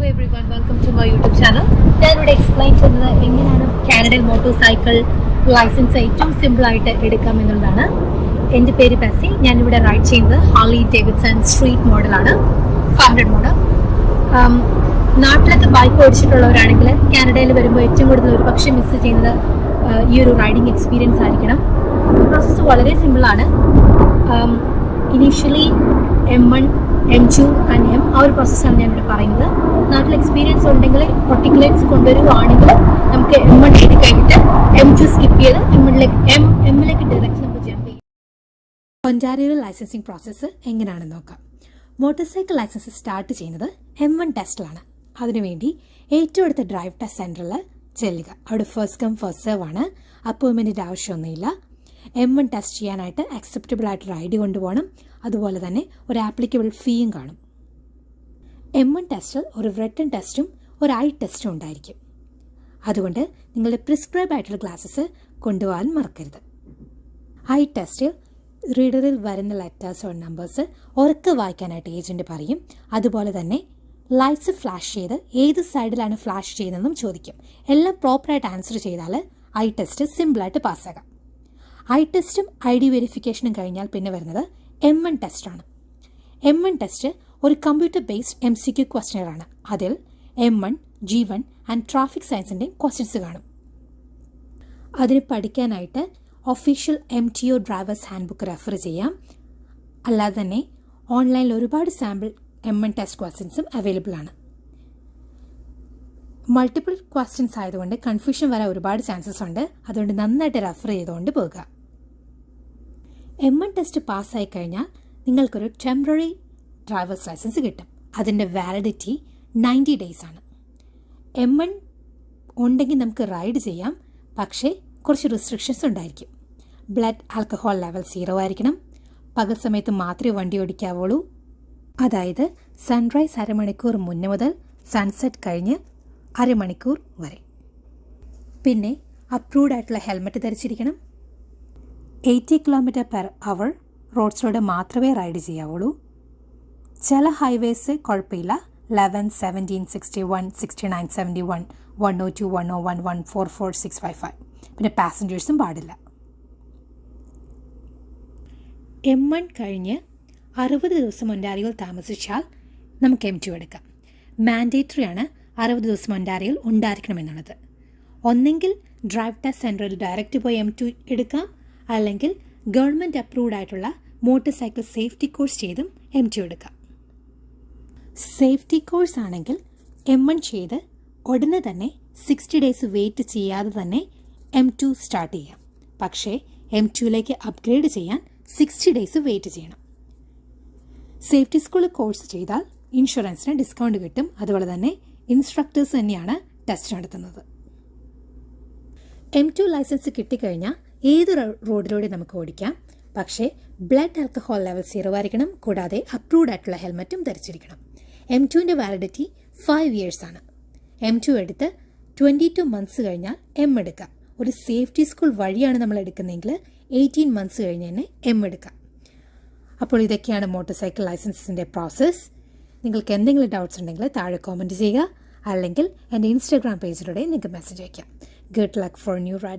everyone, welcome to my YouTube channel. ഞാനിവിടെ explain ചെയ്യുന്നത് എങ്ങനെയാണ് കാനഡയിൽ മോട്ടോർ സൈക്കിൾ ലൈസൻസ് ഏറ്റവും സിമ്പിളായിട്ട് എടുക്കാം എന്നുള്ളതാണ്. എൻ്റെ പേര് ബെസി. ഞാനിവിടെ റൈഡ് ചെയ്യുന്നത് ഹാർലി ഡേവിഡ്സൺ സ്ട്രീറ്റ് മോഡലാണ്, 500 മോഡൽ. നാട്ടിലൊക്കെ ബൈക്ക് ഓടിച്ചിട്ടുള്ളവരാണെങ്കിൽ കാനഡയിൽ വരുമ്പോൾ ഏറ്റവും കൂടുതൽ ഒരു പക്ഷേ മിസ് ചെയ്യുന്നത് ഈ ഒരു റൈഡിങ് എക്സ്പീരിയൻസ് ആയിരിക്കണം. പ്രോസസ്സ് വളരെ സിമ്പിളാണ്. Initially M1, M2 and M ആ ഒരു പ്രോസസ്സാണ് ഞാനിവിടെ പറയുന്നത്. നാട്ടിൽ എക്സ്പീരിയൻസ് ഉണ്ടെങ്കിൽ പൊർട്ടിക്കുലേറ്റ്സ് കൊണ്ടുവരുവാണെങ്കിൽ നമുക്ക് M1 ചെയ്ത് കഴിഞ്ഞിട്ട് M2 സ്കിപ്പ് ചെയ്ത് M1ലേക്ക് ഡയറക്റ്റ് നമുക്ക് ജമ്പ് ചെയ്യാം. ഒൻറ്റാറിയോയിൽ ലൈസൻസിങ് പ്രോസസ്സ് എങ്ങനെയാണെന്ന് നോക്കാം. മോട്ടോർ സൈക്കിൾ ലൈസൻസ് സ്റ്റാർട്ട് ചെയ്യുന്നത് M1 ടെസ്റ്റിലാണ്. അതിനുവേണ്ടി ഏറ്റവും അടുത്ത ഡ്രൈവ് ടെസ്റ്റ് സെൻറ്ററിൽ ചെല്ലുക. അവിടെ ഫസ്റ്റ് കം ഫസ്റ്റ് സെർവ് ആണ്, അപ്പോയിൻമെൻറ്റിൻ്റെ ആവശ്യമൊന്നുമില്ല. M1 ടെസ്റ്റ് ചെയ്യാനായിട്ട് അക്സെപ്റ്റബിൾ ആയിട്ടൊരു ID കൊണ്ടുപോകണം. അതുപോലെ തന്നെ ഒരു ആപ്ലിക്കബിൾ ഫീയും കാണും. M1 ടെസ്റ്റിൽ ഒരു റിട്ടൺ ടെസ്റ്റും ഒരു ഐ ടെസ്റ്റും ഉണ്ടായിരിക്കും. അതുകൊണ്ട് നിങ്ങളുടെ പ്രിസ്ക്രൈബ് ആയിട്ടുള്ള ക്ലാസ്സസ് കൊണ്ടുപോകാൻ മറക്കരുത്. ഐ ടെസ്റ്റിൽ റീഡറിൽ വരുന്ന ലെറ്റേഴ്സ് ഓർ നമ്പേഴ്സ് ഉറക്കെ വായിക്കാനായിട്ട് ഏജൻറ്റ് പറയും. അതുപോലെ തന്നെ ലൈറ്റ്സ് ഫ്ലാഷ് ചെയ്ത് ഏത് സൈഡിലാണ് ഫ്ലാഷ് ചെയ്യുന്നതെന്നും ചോദിക്കും. എല്ലാം പ്രോപ്പറായിട്ട് ആൻസർ ചെയ്താൽ ഐ ടെസ്റ്റ് സിമ്പിളായിട്ട് പാസ്സാകാം. ഐ ടെസ്റ്റും ID വെരിഫിക്കേഷനും കഴിഞ്ഞാൽ പിന്നെ വരുന്നത് M1 ടെസ്റ്റാണ്. M1 ടെസ്റ്റ് ഒരു കമ്പ്യൂട്ടർ ബേസ്ഡ് MCQ ക്വസ്റ്റ്യനാണ്. അതിൽ M1, G1 ആൻഡ് ട്രാഫിക് സയൻസിൻ്റെ ക്വസ്റ്റ്യൻസ് കാണും. അതിന് പഠിക്കാനായിട്ട് official MTO drivers hand book refer ചെയ്യാം. അല്ലാതെ തന്നെ ഓൺലൈനിൽ ഒരുപാട് സാമ്പിൾ M1 ടെസ്റ്റ് ക്വസ്റ്റ്യൻസും അവൈലബിൾ ആണ്. മൾട്ടിപ്പിൾ ക്വസ്റ്റ്യൻസ് ആയതുകൊണ്ട് കൺഫ്യൂഷൻ വരാൻ ഒരുപാട് ചാൻസസ് ഉണ്ട്. അതുകൊണ്ട് നന്നായിട്ട് റെഫർ ചെയ്തുകൊണ്ട് പോകുക. M1 ടെസ്റ്റ് പാസ്സായി കഴിഞ്ഞാൽ നിങ്ങൾക്കൊരു ടെമ്പററി ഡ്രൈവേഴ്സ് ലൈസൻസ് കിട്ടും. അതിൻ്റെ വാലിഡിറ്റി 90 days ആണ്. M1 ഉണ്ടെങ്കിൽ നമുക്ക് റൈഡ് ചെയ്യാം, പക്ഷേ കുറച്ച് റെസ്ട്രിക്ഷൻസ് ഉണ്ടായിരിക്കും. ബ്ലഡ് ആൽക്കഹോൾ ലെവൽ 0 ആയിരിക്കണം. പകൽ സമയത്ത് മാത്രമേ വണ്ടി ഓടിക്കാവുള്ളൂ. അതായത് സൺറൈസ് അരമണിക്കൂർ മുന്നേ മുതൽ സൺസെറ്റ് കഴിഞ്ഞ് അരമണിക്കൂർ വരെ. പിന്നെ അപ്രൂവ്ഡ് ആയിട്ടുള്ള ഹെൽമെറ്റ് ധരിച്ചിരിക്കണം. 80 km/h റോഡ്സിലൂടെ മാത്രമേ റൈഡ് ചെയ്യാവുള്ളൂ. ചില ഹൈവേസ് കുഴപ്പമില്ല, 11, 17, 61, 69, 71, 102, 101, 144, 655. പിന്നെ പാസഞ്ചേഴ്സും പാടില്ല. M1 കഴിഞ്ഞ് 60 ദിവസം ഒൻറ്റാറിയോയിൽ താമസിച്ചാൽ നമുക്ക് M2 എടുക്കാം. മാൻഡേറ്ററി ആണ് 60 ദിവസം ഒൻറ്റാറിയോയിൽ ഉണ്ടായിരിക്കണമെന്നുള്ളത്. ഒന്നെങ്കിൽ ഡ്രൈവ് ടെസ്റ്റ് സെൻറ്ററിൽ ഡയറക്റ്റ് പോയി M2 എടുക്കാം, അല്ലെങ്കിൽ ഗവൺമെൻറ് അപ്രൂവ്ഡ് ആയിട്ടുള്ള മോട്ടോർ സൈക്കിൾ സേഫ്റ്റി കോഴ്സ് ചെയ്തും M2 എടുക്കാം. സേഫ്റ്റി കോഴ്സ് ആണെങ്കിൽ M1 ചെയ്ത് ഉടനെ തന്നെ 60 days വെയിറ്റ് ചെയ്യാതെ തന്നെ M2 സ്റ്റാർട്ട് ചെയ്യാം. പക്ഷേ M2ലേക്ക് അപ്ഗ്രേഡ് ചെയ്യാൻ 60 days വെയിറ്റ് ചെയ്യണം. സേഫ്റ്റി സ്കൂൾ കോഴ്സ് ചെയ്താൽ ഇൻഷുറൻസിന് ഡിസ്കൗണ്ട് കിട്ടും. അതുപോലെ തന്നെ ഇൻസ്ട്രക്ടേഴ്സ് തന്നെയാണ് ടെസ്റ്റ് നടത്തുന്നത്. M2 ലൈസൻസ് കിട്ടിക്കഴിഞ്ഞാൽ ഏത് റോഡിലൂടെ നമുക്ക് ഓടിക്കാം. പക്ഷേ ബ്ലഡ് ആൽക്കഹോൾ ലെവൽ 0 ആയിരിക്കണം. കൂടാതെ അപ്രൂവ്ഡ് ആയിട്ടുള്ള ഹെൽമെറ്റും ധരിച്ചിരിക്കണം. M2ൻ്റെ വാലിഡിറ്റി 5 years ആണ്. M2 എടുത്ത് 22 months കഴിഞ്ഞാൽ M എടുക്കാം. ഒരു സേഫ്റ്റി സ്കൂൾ വഴിയാണ് നമ്മൾ എടുക്കുന്നതെങ്കിൽ 18 months കഴിഞ്ഞ് തന്നെ M എടുക്കാം. അപ്പോൾ ഇതൊക്കെയാണ് മോട്ടോർ സൈക്കിൾ ലൈസൻസിൻ്റെ പ്രോസസ്സ്. നിങ്ങൾക്ക് എന്തെങ്കിലും ഡൗട്ട്സ് ഉണ്ടെങ്കിൽ താഴെ കോമൻറ്റ് ചെയ്യുക, അല്ലെങ്കിൽ എൻ്റെ ഇൻസ്റ്റാഗ്രാം പേജിലൂടെ നിങ്ങൾക്ക് മെസ്സേജ് അയക്കാം. Good luck for new ride.